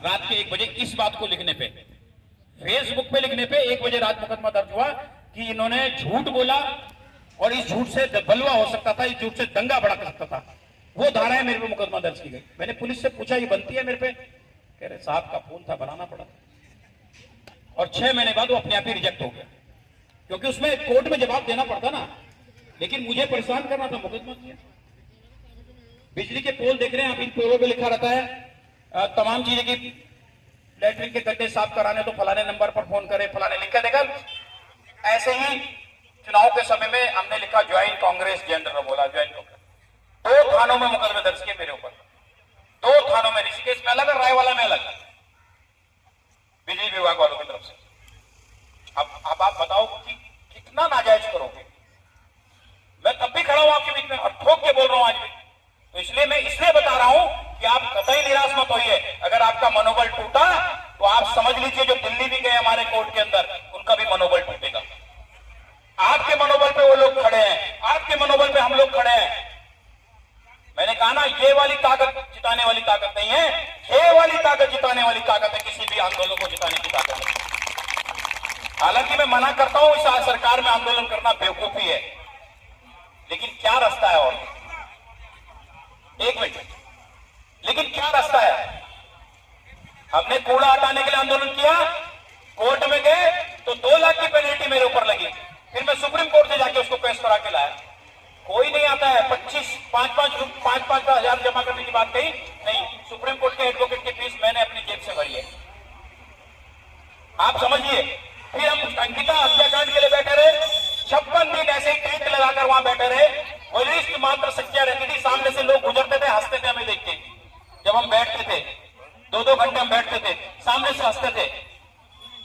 रात के 1 बजे इस बात को लिखने पे, फेसबुक पे लिखने पे 1 बजे रात मुकदमा दर्ज हुआ कि इन्होंने झूठ बोला और इस झूठ से बलवा हो सकता था, इस झूठ से दंगा भड़क सकता था। वो धाराएं मेरे पे मुकदमा दर्ज की गई। मैंने पुलिस से पूछा ये बनती है मेरे पे? कह रहे साहब का फोन था, बनाना पड़ा। और 6 महीने बाद वो अपने आप ही रिजेक्ट हो गया, क्योंकि उसमें कोर्ट में जवाब देना पड़ता ना, लेकिन मुझे परेशान करना था, मुकदमा किया। बिजली के पोल देख रहे हैं आप, इन पोलों पे लिखा रहता है तमाम चीजें की लैट्रिन के गड्ढे साफ कराने तो फलाने नंबर पर फोन करें, फलाने लिखा देगा। ऐसे ही चुनाव के समय में हमने लिखा ज्वाइन कांग्रेस जनरल, बोला ज्वाइन कांग्रेस। 2 थानों में मुकदमे दर्ज किए मेरे ऊपर, 2 थानों में, ऋषिकेश में अलग और रायवाला में अलग, बिजली विभाग वालों की तरफ से। अब आप बताओ कि कितना नाजायज करोगे। मैं तब भी खड़ा हूं आपके बीच में और ठोक के बोल रहा हूं आज भी। तो इसलिए मैं इसलिए बता रहा हूं कि आप कतई निराश मत होइए। अगर आपका मनोबल टूटा तो आप समझ लीजिए जो दिल्ली भी गए हमारे कोर्ट के अंदर, उनका भी मनोबल टूटेगा। आपके मनोबल पे वो लोग खड़े हैं, आपके मनोबल पे हम लोग खड़े हैं। मैंने कहा ना, ये वाली ताकत जिताने वाली ताकत नहीं है, ये वाली ताकत जिताने वाली ताकत है। किसी भी आंदोलन को जिताने की ताकत है। हालांकि मैं मना करता हूं इस सरकार में आंदोलन करना बेवकूफी है, लेकिन क्या रास्ता है? और 1 मिनट, लेकिन क्या रास्ता है? हमने कूड़ा हटाने के लिए आंदोलन किया, कोर्ट में गए तो 2 लाख की पेनल्टी मेरे ऊपर लगी। फिर मैं सुप्रीम कोर्ट से जाके उसको पेश करा के लाया। कोई नहीं आता है। 5-5 हजार जमा करने की बात कही नहीं, सुप्रीम कोर्ट के एडवोकेट की फीस मैंने अपनी जेब से भरी है। आप समझिए। फिर हम अंकिता हत्याकांड के लिए बैठे रहे, 56 दिन ऐसे ही टेंट लगाकर वहां बैठे रहे। वरिष्ठ मात्र संख्या रहती थी, सामने से लोग गुजरते थे, हंसते थे हमें देख के। जब हम बैठते थे 2-2 घंटे हम बैठते थे, सामने से हंसते थे।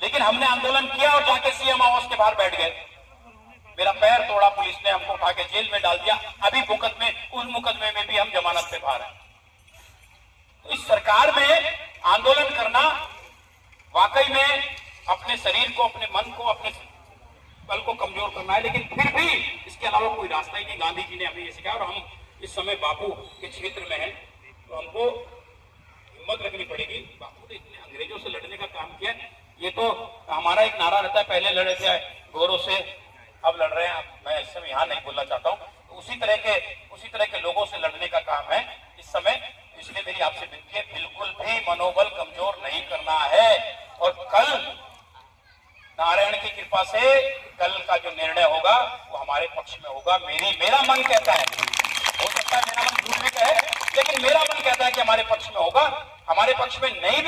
लेकिन हमने आंदोलन किया और जाके सीएम हाउस के बाहर बैठ गए। मेरा पैर तोड़ा, पुलिस ने हमको उठा के जेल में डाल दिया। अभी उस मुकदमे में भी हम जमानत पे बाहर हैं। तो इस सरकार में आंदोलन करना वाकई में अपने शरीर को, अपने मन को, अपने बल को कमजोर करना है। लेकिन फिर भी इसके अलावा कोई रास्ता ही नहीं। गांधी जी ने हमें ये सिखाया और हम इस समय बापू के क्षेत्र में हैं, तो हमको हिम्मत रखनी पड़ेगी। बापू ने इतने अंग्रेजों से लड़ने का काम किया। ये तो हमारा एक नारा रहता है, पहले लड़े थे गोरों से, अब लड़ रहे हैं। मैं इस समय यहाँ नहीं बोलना चाहता हूँ। तो उसी तरह के लोगों से लड़ने का काम है इस समय। इसलिए मेरी आपसे विनती है, बिल्कुल भी मनोबल कमजोर नहीं करना है। और कल नारायण की कृपा से कल का जो निर्णय होगा वो हमारे पक्ष में होगा। मेरा मन कहता है, हो सकता है मेरा मन झूठ भी कहे, लेकिन मेरा मन कहता है कि हमारे पक्ष में होगा। हमारे पक्ष में नहीं भी